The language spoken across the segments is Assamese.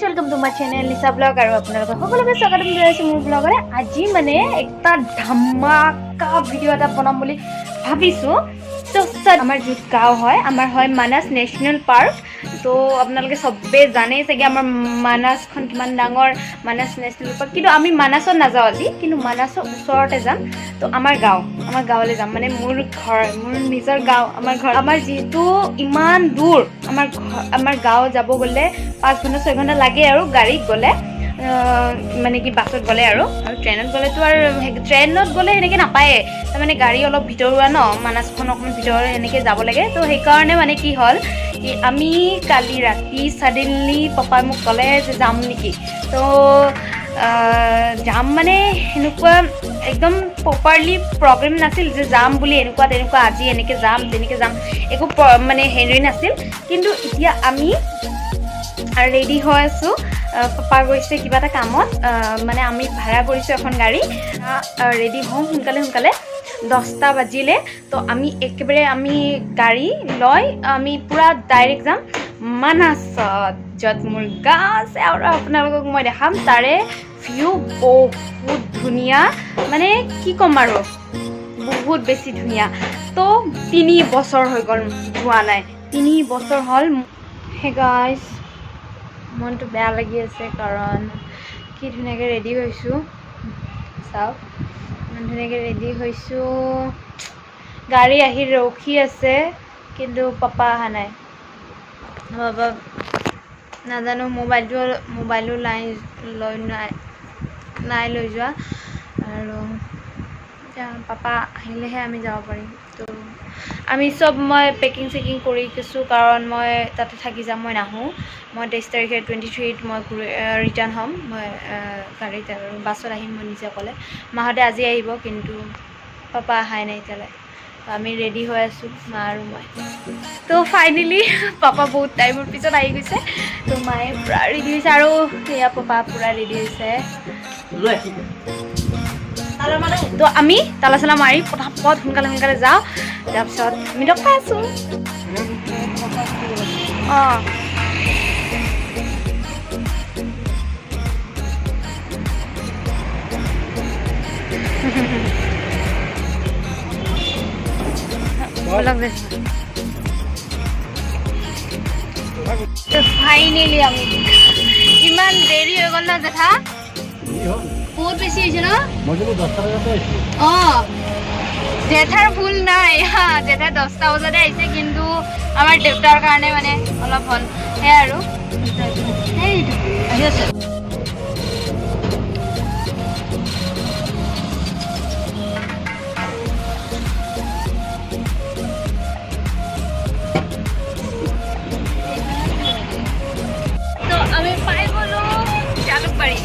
Welcome to my channel Nisha blog और আপোনালোকক সকলোকে স্বাগতম জনাইছো মোৰ ব্লগৰে। আজি মানে একটা ধামাকা ভিডিও এটা বনাম বুলি ভাবিছো। তো আমাৰ যি গাঁও হয় আমাৰ হয় মানাস নেশ্যনেল পাৰ্ক। তো আপোনালোকে সবে জানে চাগে আমাৰ মানাসখন কিমান ডাঙৰ মানাস নেশ্যনেল পাৰ্ক, কিন্তু আমি মানাসত নাযাওঁ আজি, কিন্তু মানাসৰ ওচৰতে যাম। তো আমাৰ গাঁৱলৈ যাম, মানে মোৰ ঘৰ, মোৰ নিজৰ গাঁও, আমাৰ ঘৰ, আমাৰ যিহেতু ইমান দূৰ আমাৰ গাঁও যাব গ'লে 5 ঘণ্টা 6 ঘণ্টা লাগে আৰু গাড়ীত গ'লে, মানে কি বাছত গ'লে আৰু ট্ৰেইনত গ'লেতো আৰু ট্ৰেইনত গ'লে সেনেকৈ নাপায়ে, তাৰমানে গাড়ী অলপ ভিতৰুৱা ন, মানাসখন অকণমান ভিতৰুৱা, সেনেকৈ যাব লাগে। তো সেইকাৰণে মানে কি হ'ল কি আমি কালি ৰাতি ছাডেনলি পাপাই মোক ক'লে যে যাম নেকি। তো যাম মানে সেনেকুৱা একদম প্ৰপাৰলি প্ৰগ্ৰেম নাছিল যে যাম বুলি এনেকুৱা তেনেকুৱা আজি এনেকৈ যাম তেনেকৈ যাম, একো মানে হেৰি নাছিল। কিন্তু এতিয়া আমি ৰেডি হৈ আছোঁ। পাপা গৈছে কিবা এটা কামত, মানে আমি ভাড়া কৰিছোঁ এখন গাড়ী। ৰেডি হওঁ সোনকালে 10টা বাজিলে। তো আমি একেবাৰে আমি গাড়ী লৈ আমি পূৰা ডাইৰেক্ট যাম মানাসত, য'ত মোৰ গাঁও আছে আৰু আপোনালোকক মই দেখাম তাৰে ভিউ বহুত ধুনীয়া, মানে কি ক'ম আৰু বহুত বেছি ধুনীয়া। তো 3 বছৰ হৈ গ'ল যোৱা নাই, 3 বছৰ হ'ল। হে গাইছ, মনটো বেয়া লাগি আছে কাৰণ কি ধুনীয়াকৈ ৰেডি হৈছোঁ, চাওক ইমান ধুনীয়াকৈ ৰেডি হৈছোঁ। গাড়ী আহি ৰখি আছে কিন্তু পাপা অহা নাই। বাবা নাজানো, মোবাইলো নাই লৈ যোৱা, আৰু পাপা আহিলেহে আমি যাব পাৰিম। তো আমি চব মই পেকিং চেকিং কৰি গৈছোঁ কাৰণ মই তাতে থাকি যাম, মই নাহোঁ। মই 23 তাৰিখে 23 মই ৰিটাৰ্ণ হ'ম, মই গাড়ীত আৰু বাছত আহিম মই নিজে ক'লে। মাহঁতে আজি আহিব কিন্তু পাপা অহাই নাই এতিয়ালৈ। আমি ৰেডি হৈ আছোঁ মা আৰু মই। তো ফাইনেলি পাপা বহুত টাইমৰ পিছত আহি গৈছে। তো মায়ে পূৰা ৰেডি হৈছে আৰু সেয়া পাপা পূৰা ৰেডি হৈছে। তো আমি তালা চালা মাৰি পটাপট সোনকালে যাওঁ, তাৰপিছত আমি লগ পাই আছোঁ। অঁ ফাইনেলি আমি ইমান দেৰি হৈ গ'ল ন জেঠা, বহুত বেছি হৈছে ন। অঁ জেঠাৰ ভুল নাই, জেঠা 10টা বজাতে আহিছে, কিন্তু আমাৰ দেউতাৰ কাৰণে মানে অলপ হ'ল সেয়াই আৰু আহি আছে। আমি পাই গ'লোঁ জালুকবাৰী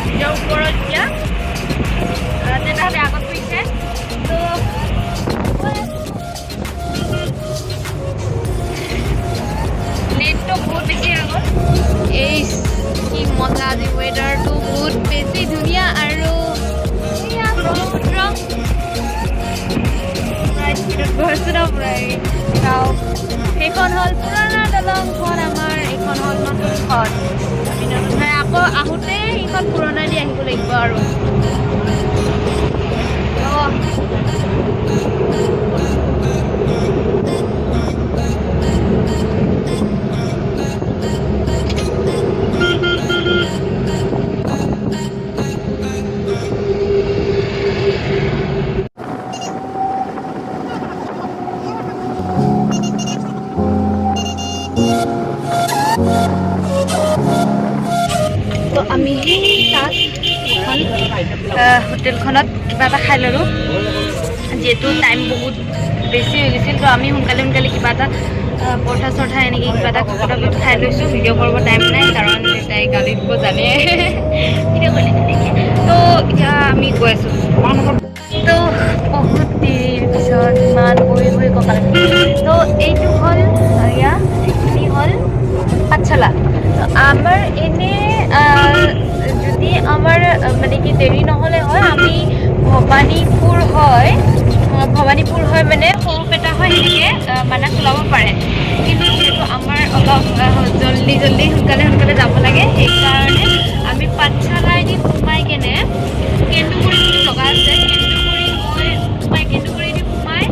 ব্ৰিজৰ ওপৰত। এতিয়া দেউতাহঁতে আগত পৰিছে। তো লেটটো বহুত বেছি হৈ গ'ল। এই কি মজা, আজি ৱেডাৰটো বহুত বেছি ধুনীয়া আৰু ব্ৰহ্মপুত্ৰ সেইখন হ'ল পুৰণা দলংখন আমাৰ, এইখন হ'ল নতুনখন। আমি নতুন আকৌ আহোঁতে সেইখন পুৰণা দি আহিব লাগিব আৰু। তো আমি তাত হোটেলখনত কিবা এটা খাই ল'লোঁ, যিহেতু টাইম বহুত বেছি হৈ গৈছিল। তো আমি সোনকালে কিবা এটা পৰঠা চৰঠা এনেকৈ কিবা এটা খাই লৈছোঁ। ভিডিঅ' কৰিব টাইম নাই কাৰণ তাই গালি দিব জানে, ভিডিঅ' কৰিলে তেনেকৈ। তো এতিয়া আমি গৈ আছোঁ। তো বহুত দেৰিৰ পিছত ইমান বহি কঁকাল। তো এইটো হ'ল এইখিনি হ'ল পাঠশালা। তো আমাৰ এনে যদি আমাৰ মানে কি দেৰি নহ'লে হয়, আমি ভবানীপুৰ হয় মানে সৰুপেটা হয় সেনেকৈ মানাস ওলাব পাৰে কিন্তু যিহেতু আমাৰ অলপ জল্দি সোনকালে যাব লাগে সেইকাৰণে আমি পাঠশালাইদি সোমাই কেনে কেন্দুগুৰি বুলি জেগা আছে কেন্দুগুৰিদি সোমাই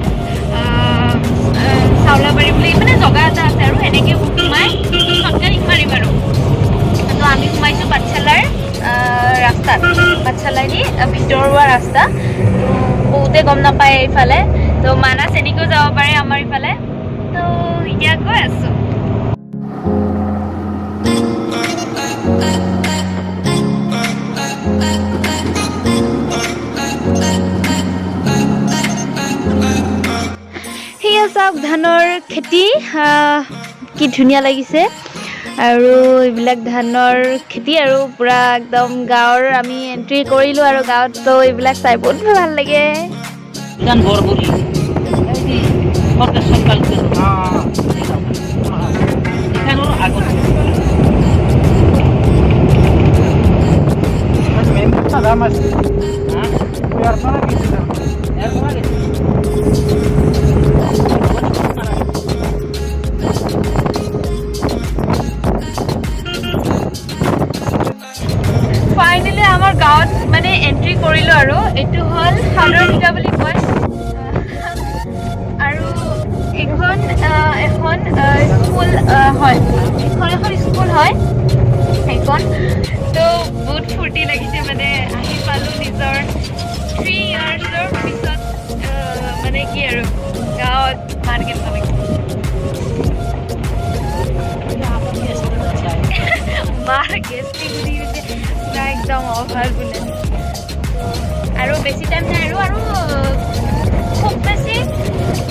চাউলাবাৰী বুলি মানে জেগা এটা আছে আৰু সেনেকৈ সোমাই শৰ্টকাট মাৰিম আৰু তো আমি সোমাইছোঁ পাঠশালাৰ ৰাস্তাত পাঠশালাইদি ভিতৰুৱা ৰাস্তা বহুতে গম নাপায় এইফালে তো মানাস এনেকৈও যাব পাৰে আমাৰ ইফালে তো এতিয়া গৈ আছোঁ সেয়া চাওক ধানৰ খেতি কি ধুনীয়া লাগিছে আৰু এইবিলাক ধানৰ খেতি আৰু পুৰা একদম গাঁৱৰ আমি এন্ট্ৰি কৰিলোঁ আৰু গাঁৱত তো এইবিলাক চাই বহুত ভাল লাগে ফাইনেলি আমাৰ গাঁৱত মানে এন্ট্ৰি কৰিলোঁ আৰু এইটো হ'ল সাগৰভিটা বুলি কয় আৰু এখন স্কুল হয় এখন স্কুল হয় সেইখন তো বহুত ফূৰ্তি লাগিছে মানে আহি পালোঁ নিজৰ 3 ইয়াৰ্ছৰ পিছত মানে কি আৰু গাঁৱত মাৰ্কেট লাগিছে মাৰ গেষ্টি ঘূৰি গৈছে পুৰা একদম অভাৰ বোলে আৰু বেছি টাইম নাই আৰু খুব বেছি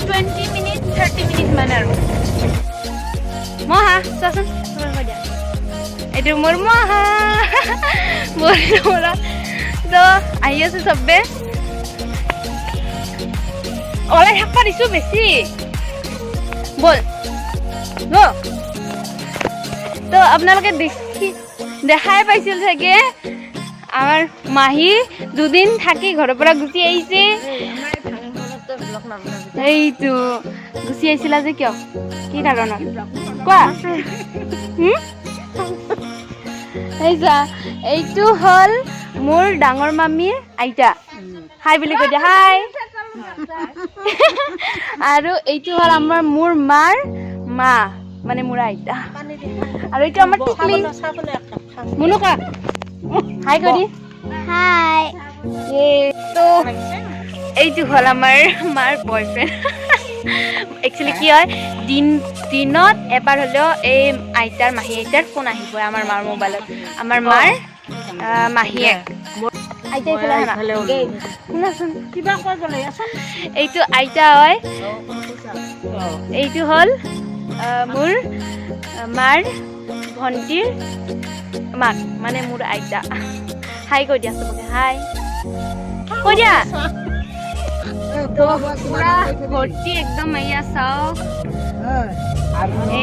20 মিনিট 30 মিনিট মান আৰু মহা চোৱাচোন কৈ দিয়া এইটো মোৰ মহা মোৰ তো আহি আছোঁ চবে ওলাই থাকবা দিছোঁ বেছি বল তো আপোনালোকে দেখাই পাইছিল চাগে আমাৰ মাহী দুদিন থাকি ঘৰৰ পৰা গুচি আহিছে এইটো গুচি আহিছিলা যে কিয় কি কাৰণত কোৱা এইটো হ'ল মোৰ ডাঙৰ মামীৰ আইতা হাই বুলি কৈ দিয়া হাই আৰু এইটো হ'ল মোৰ মাৰ মা মানে মোৰ আইতা আৰু এইটো আমাৰ টিকলি মুনুকা হাই কৈ দি হাই তো এইটো হ'ল আমাৰ মাৰ বয়ফ্ৰেণ্ড একচুৱেলি কি হয় দিনত এবাৰ হ'লেও এই মাহী আইতাৰ ফোন আহিবই আমাৰ মাৰ মোবাইলত আমাৰ মাৰ মাহীয়েক আইতা শুনাচোন কিবা কৈ গ'লে এইটো আইতা হয় এইটো হ'ল মোৰ মাৰ ভণ্টিৰ মাক মানে মোৰ আইতা হাই কৈ দিয়া চবকে হাই কৈ দিয়া পুৰা ভৰ্তি একদম এয়া চাওক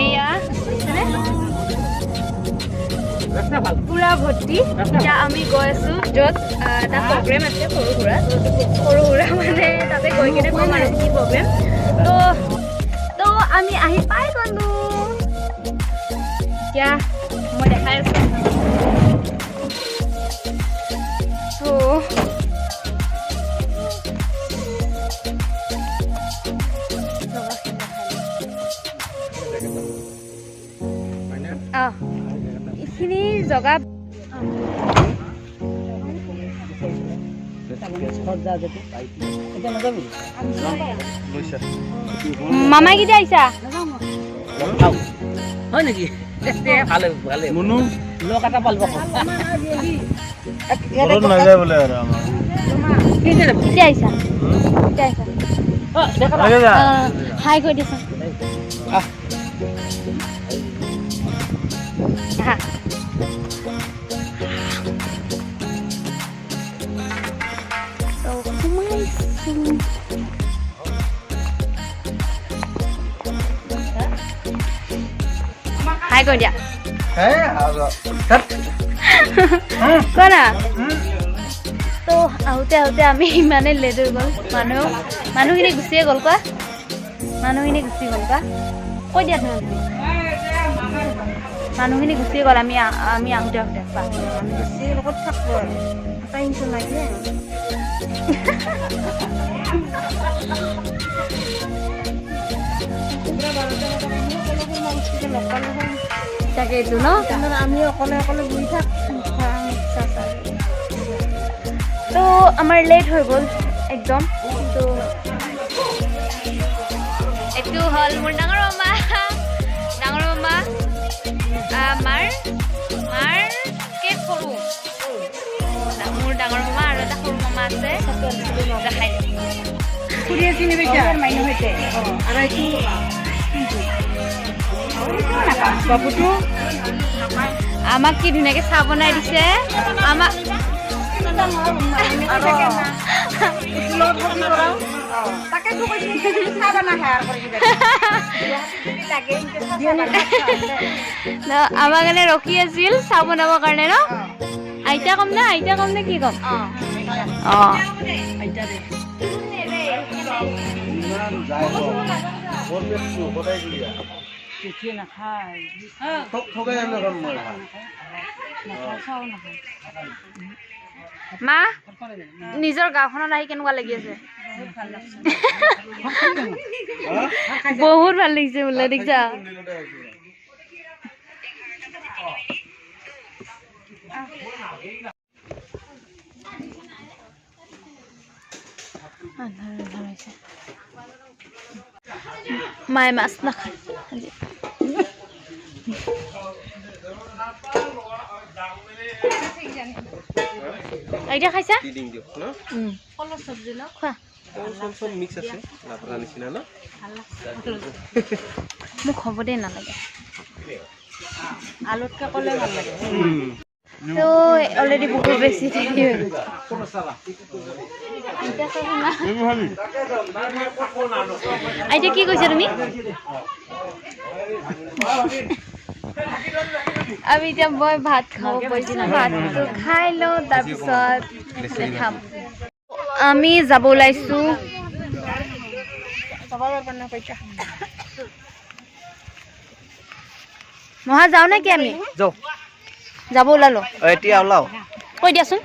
এয়া পুৰা ভৰ্তি এতিয়া আমি গৈ আছোঁ য'ত এটা প্ৰগ্ৰেম আছে সৰু সুৰা মানে তাতে গৈ কিনে ক'ম আৰু কি প্ৰগ্ৰেম তো আমি আহি পাই গ'লোঁ এতিয়া মই দেখাই আছোঁ এইখিনি জগা মামাই কেতিয়া আহিছা হয় নেকি ভালে মুনু লোক এটা পালব নাযায় বোলে আৰু আমাৰ কেতিয়া আহিছা হাই কৈ দিছা হাই কৈ দিয়া কোৱা না তো আহোঁতে আহোঁতে আমি ইমানে লেট হৈ গ'ল মানুহখিনি গুচিয়ে গ'ল কোৱা মানুহখিনি গুচি গ'ল কোৱা কৈ দিয়া তুমি মানুহখিনি গুচি গ'ল আমি আহোঁতে আহোঁতে কোৱা আমি বেছি লগত থাকবো আৰু টাইমটো লাগে তাকেইতো ন আমি অকলে অকলে বহি থাক তো আমাৰ লেট হৈ গ'ল একদম তো এইটো হ'ল মোৰ ডাঙৰ মামা মাৰকে সৰু মোৰ ডাঙৰ মামা আৰু এটা সৰু মামা আছে দেখাই ফুৰি চিনি পাইছা মাইনু হৈছে আৰু এইটো বাবুটো আমাক কি ধুনীয়াকৈ চাহ বনাই দিছে আমাক আমাৰ কাৰণে ৰখি আছিল চাহ বনাবৰ কাৰণে ন আইতা কম নে কি কম অঁ মা নিজৰ গাঁওখনত আহি কেনেকুৱা লাগি আছে বহুত ভাল লাগিছে বোলে দেখিছা মায়ে মাছ নাখায় আইতা খাইছা কলৰ চব্জি ন খোৱা মোক হ'ব দে নালাগে আলুতকৈ ক'লে ভাল লাগে তো অলৰেডি বহুত বেছি দেৰি হৈ গ'ল আইতা কি কৈছা তুমি আমি এতিয়া মই ভাত খাব পাৰিছোঁ ভাতটো খাই লওঁ তাৰপিছত খাম আমি যাব ওলাইছোঁ মহা যাওঁ নে কি আমি যাব ওলালো এতিয়া ওলাও কৈ দিয়াচোন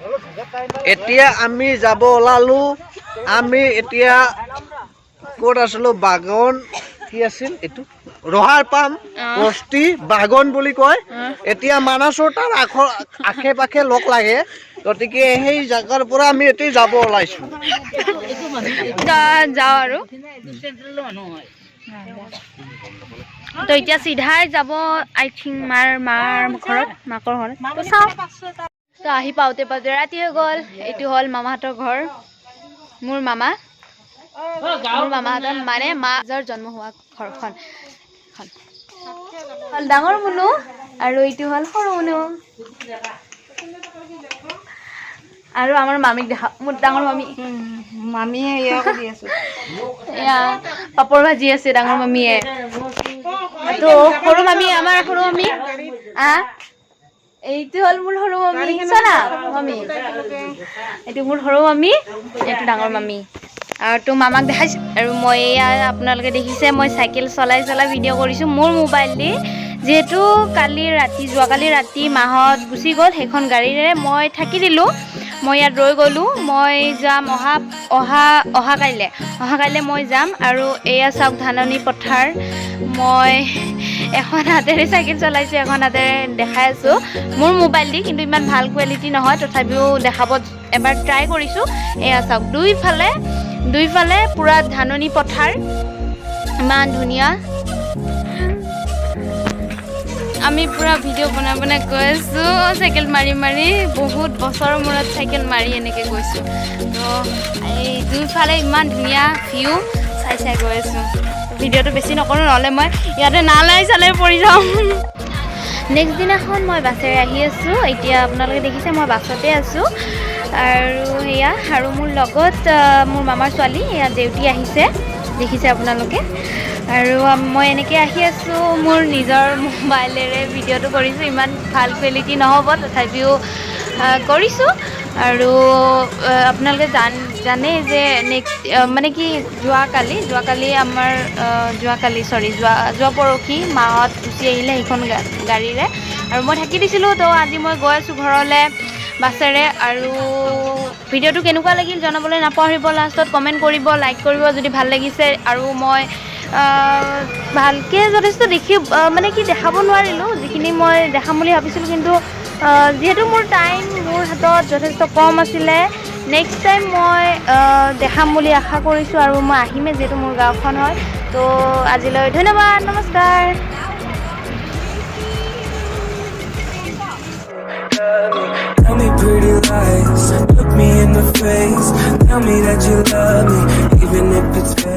এতিয়া আমি যাব ওলালো আমি এতিয়া ক'ত আছিলো বাগন কি আছিল এইটো ৰহাৰ পাম বস্তি বাগন বুলি কয় এতিয়া মানাসৰ তাৰ আশে পাশে লগ লাগে গতিকে সেই জাগাৰ পৰা আমি এতিয়া যাব ওলাইছো যাওঁ আৰু তো এতিয়া চিধাই যাব আই থিংক মাৰ ঘৰত মাকৰ ঘৰত তো চাওঁ তো আহি পাওঁতে ৰাতি হৈ গ'ল এইটো হ'ল মামাহঁতৰ ঘৰ মোৰ মামাহঁতৰ মানে মাৰ জন্ম হোৱা ঘৰখন হ'ল ডাঙৰ মুনু আৰু এইটো হ'ল সৰু মুনু আৰু আমাৰ মামীক দেখা মোৰ ডাঙৰ মামীয়ে এয়া কৰি আছে এয়া পাপৰ ভাজি আছে ডাঙৰ মামীয়ে তো সৰু মামী আমাৰ সৰু মামী এইটো হ'ল মোৰ সৰু মামী চোৱা মামী এইটো মোৰ সৰু মামী এইটো ডাঙৰ মামী আৰু তো মামাক দেখাইছোঁ আৰু মই এয়া আপোনালোকে দেখিছে মই চাইকেল চলাই ভিডিঅ' কৰিছোঁ মোৰ মোবাইল দি যিহেতু যোৱাকালি ৰাতি মাহত গুচি গ'ল সেইখন গাড়ীৰে মই থাকি দিলোঁ মই ইয়াত ৰৈ গ'লোঁ মই যাম অহা কাইলৈ মই যাম আৰু এয়া চাওক ধাননি পথাৰ মই এখন হাতেৰে চাইকেল চলাইছোঁ এখন হাতেৰে দেখাই আছোঁ মোৰ মোবাইল দি কিন্তু ইমান ভাল কোৱালিটি নহয় তথাপিও দেখাব এবাৰ ট্ৰাই কৰিছোঁ এয়া চাওক দুইফালে পুৰা ধাননি পথাৰ ইমান ধুনীয়া আমি পুৰা ভিডিঅ' বনাই গৈ আছোঁ চাইকেল মাৰি বহুত বছৰৰ মূৰত চাইকেল মাৰি এনেকৈ গৈছোঁ তো এই দুইফালে ইমান ধুনীয়া ভিউ চাই গৈ আছোঁ ভিডিঅ'টো বেছি নকৰোঁ নহ'লে মই ইয়াতে চালাই পৰি যাওঁ নেক্সট দিনাখন মই বাছেৰে আহি আছোঁ এতিয়া আপোনালোকে দেখিছে মই বাছতে আছোঁ আৰু সেয়া আৰু মোৰ লগত মোৰ মামাৰ ছোৱালী এয়া দেউতি আহিছে দেখিছে আপোনালোকে আৰু মই এনেকৈ আহি আছোঁ মোৰ নিজৰ মোবাইলেৰে ভিডিঅ'টো কৰিছোঁ ইমান ভাল কোৱালিটি নহ'ব তথাপিও কৰিছোঁ আৰু আপোনালোকে জানেই যে নেক্সট মানে কি যোৱাকালি আমাৰ যোৱা পৰহি মাহঁত গুচি আহিলে সেইখন গাড়ীৰে, আৰু মই থাকি দিছিলোঁ। তো আজি মই গৈ আছোঁ ঘৰলৈ বাছেৰে। আৰু ভিডিঅ'টো কেনেকুৱা লাগিল জনাবলৈ নাপাহৰিব, লাষ্টত কমেণ্ট কৰিব, লাইক কৰিব যদি ভাল লাগিছে। আৰু মই ভালকৈ যথেষ্ট মানে কি দেখাব নোৱাৰিলোঁ, যিখিনি মই দেখাম বুলি ভাবিছিলোঁ, কিন্তু যিহেতু মোৰ হাতত যথেষ্ট কম আছিলে, নেক্সট টাইম মই দেখাম বুলি আশা কৰিছোঁ। আৰু মই আহিমেই, যিহেতু মোৰ গাঁওখন হয়। তো আজিলৈ ধন্যবাদ, নমস্কাৰ। Tell me pretty lies, look me in the face. Tell me that you love me, even if it's fake.